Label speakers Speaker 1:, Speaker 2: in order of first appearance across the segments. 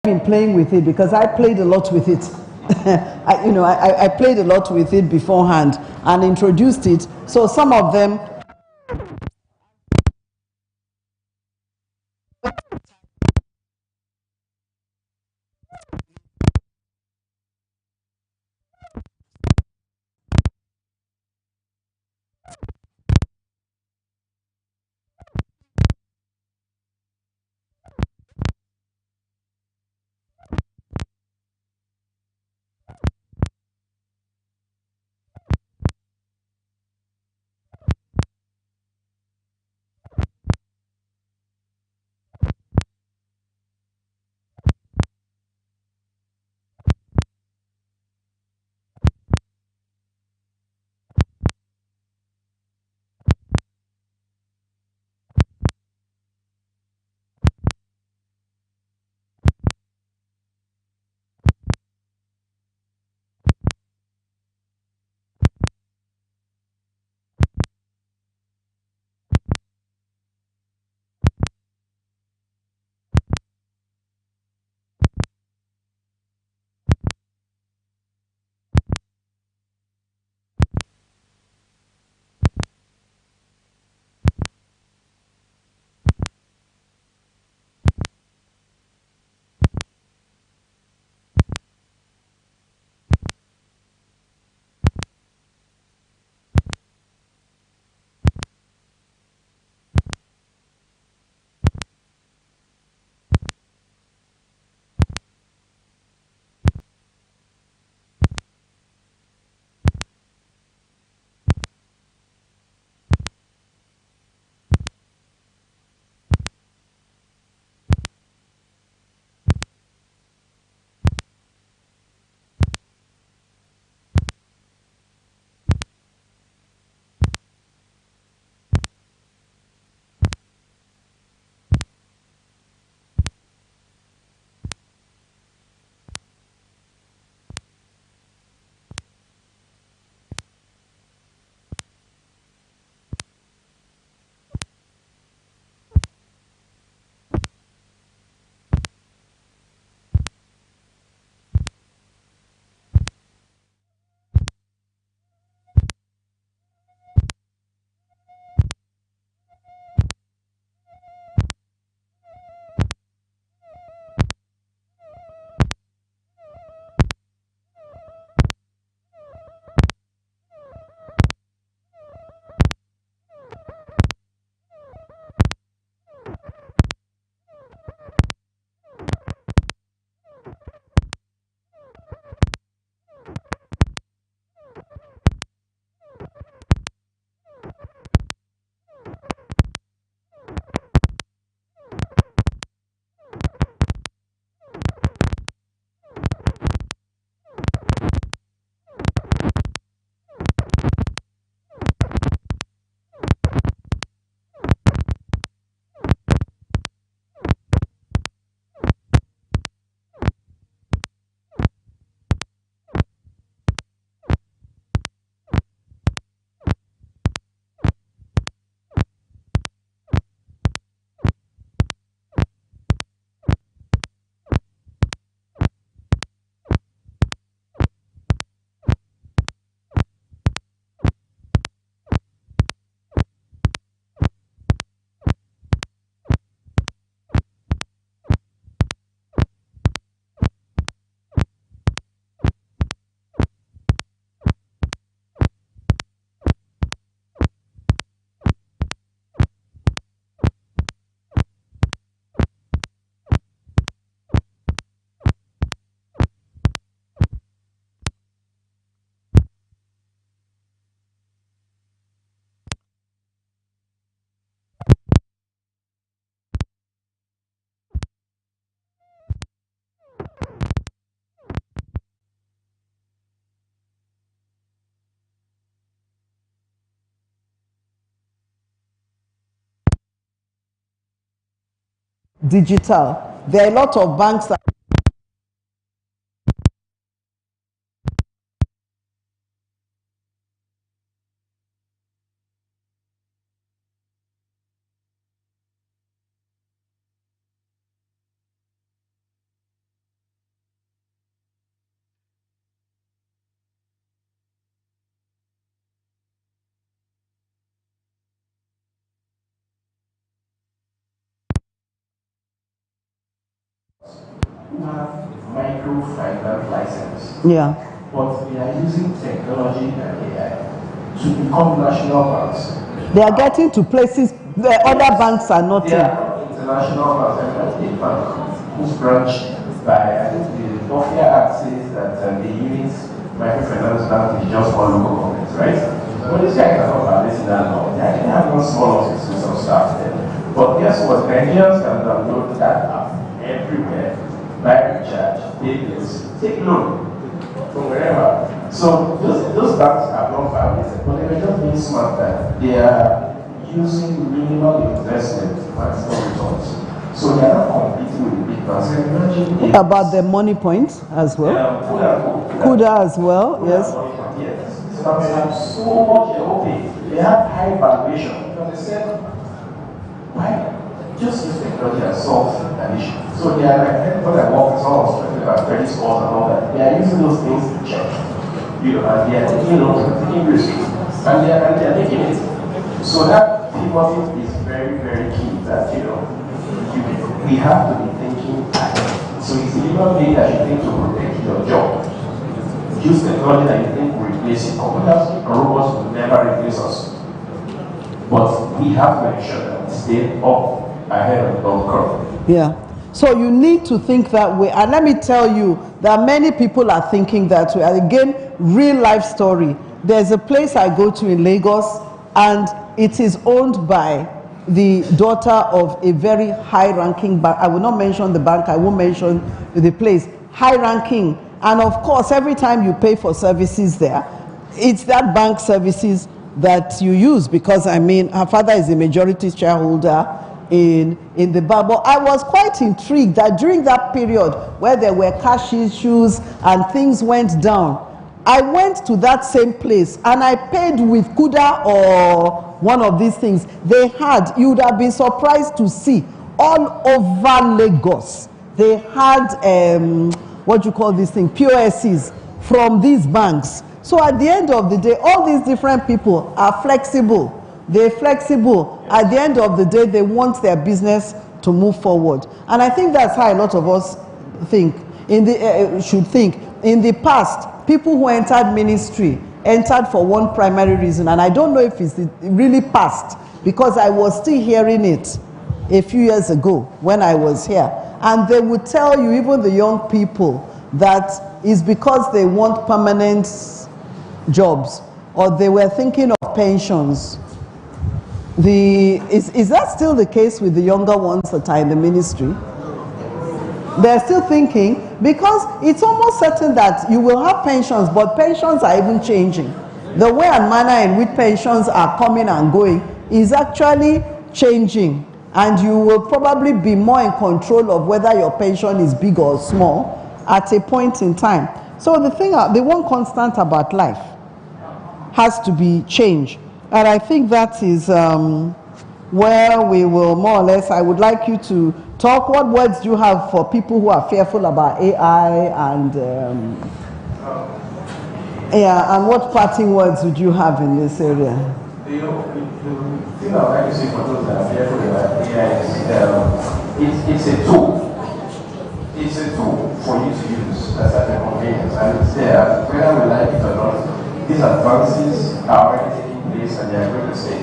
Speaker 1: been playing with it because I played a lot with it. I played a lot with it beforehand and introduced it. So some of them digital. There are a lot of banks that
Speaker 2: who have microfinance license.
Speaker 1: Yeah.
Speaker 2: But they are using technology and AI to become national banks.
Speaker 1: They are getting to places where other banks are not
Speaker 2: They
Speaker 1: in.
Speaker 2: are international banks. I think a bank whose branch by, I think the Prof Act says that the unit microfinance bank is just one local government, right? But these guys are not violating that law. They actually have one small office with some staff there. But guess what? Nigerians can download that app everywhere, buy recharge, pay bills, take loan from wherever. So those banks are not violated, but they were just being smart that they are using minimal investment to maximum returns. So they are not competing with the big banks. Imagine
Speaker 1: about the money point as well. Kuda as well, yes.
Speaker 2: Yes. So they have so much okay. They have high valuation. Because they said, why? Just use technology and solve an issue. So they are like everybody that works on credit scores and all that. They are using those things to check. You know, and they are taking loans and taking risks. And they are taking it. So that pivoting is very, very key that we have to be thinking ahead. So it's the human being that you think to protect your job. Use technology that you think will replace it. Computers and robots will never replace us. But we have to ensure that we stay up ahead of the curve.
Speaker 1: Yeah. So you need to think that way. And let me tell you that many people are thinking that way. And again, real life story. There's a place I go to in Lagos, and it is owned by the daughter of a very high-ranking bank. I will not mention the bank. I won't mention the place. High-ranking. And of course, every time you pay for services there, it's that bank services that you use, because I mean, her father is a majority shareholder in the bank. But I was quite intrigued that during that period where there were cash issues and things went down, I went to that same place and I paid with Kuda or one of these things. They had, you would have been surprised to see, all over Lagos, they had, what you call this thing, POSs from these banks. So at the end of the day, all these different people are flexible. They're flexible. At the end of the day, they want their business to move forward. And I think that's how a lot of us think, should think. In the past, people who entered ministry entered for one primary reason, and I don't know if it's really past, because I was still hearing it a few years ago when I was here. And they would tell you, even the young people, that it's because they want permanent jobs, or they were thinking of pensions. Is that still the case with the younger ones that are in the ministry? They're still thinking, because it's almost certain that you will have pensions, but pensions are even changing. The way and manner in which pensions are coming and going is actually changing, and you will probably be more in control of whether your pension is big or small at a point in time. So the one constant about life has to be change. And I think that is where we will more or less, I would like you to talk. What words do you have for people who are fearful about AI, and and what parting words would you have in this area?
Speaker 2: The thing I would like to say for those that are fearful about AI is it's a tool. It's a tool for you to use as a convenience, and it's there, whether we like it or not. These advances are already taking place and they are going to stay.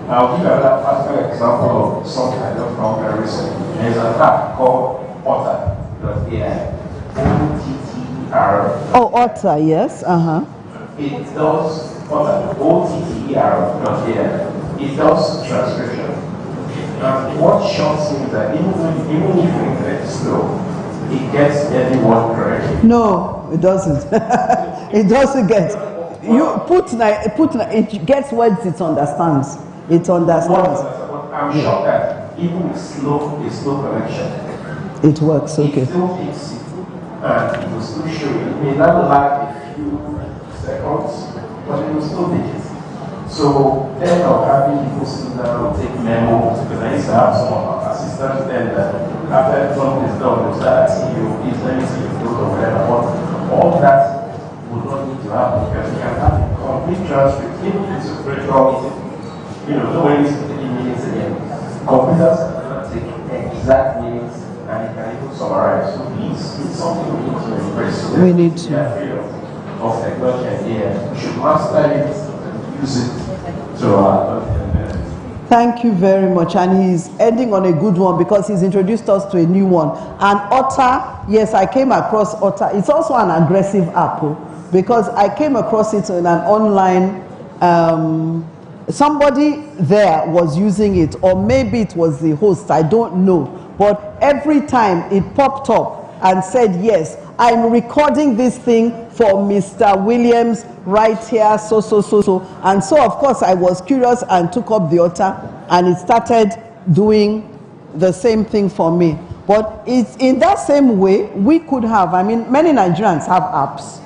Speaker 2: I'll give you another practical example of something I just found very recently. There's an app called Otter.ai. O-T-T-E-R.
Speaker 1: Oh, Otter, yes.
Speaker 2: It does Otter, O-T-T-E-R.ai. It does transcription. And what shocks me is that even if your internet is slow, it gets every word correctly.
Speaker 1: No, it doesn't. It doesn't get. You it gets words it understands. It understands.
Speaker 2: I'm shocked that even with slow connection,
Speaker 1: it works. Okay.
Speaker 2: It still fixes it, and it will still show you. It may not lag a few seconds, but it will still take it. So instead of having people sit down and take memos, because I used to have some of our assistants then that after something is done, they'll start asking you, please let me see your note or whatever. But all that would not need to happen, because you can have a complete transcript, even if it's a virtual meeting. You know, nobody needs to take meetings again. Computers cannot take exact meetings, and it can even summarize. So please, it's something we need to embrace.
Speaker 1: We need to.
Speaker 2: We are afraid of technology and AI. We should master it, use it to our benefit.
Speaker 1: Thank you very much. And he's ending on a good one because he's introduced us to a new one. And Otter, yes, I came across Otter. It's also an aggressive app because I came across it in an online, somebody there was using it, or maybe it was the host, I don't know. But every time it popped up and said, yes, I'm recording this thing for Mr. Williams right here, so. And so, of course, I was curious and took up the Otter, and it started doing the same thing for me. But it's in that same way, we could have, I mean, many Nigerians have apps.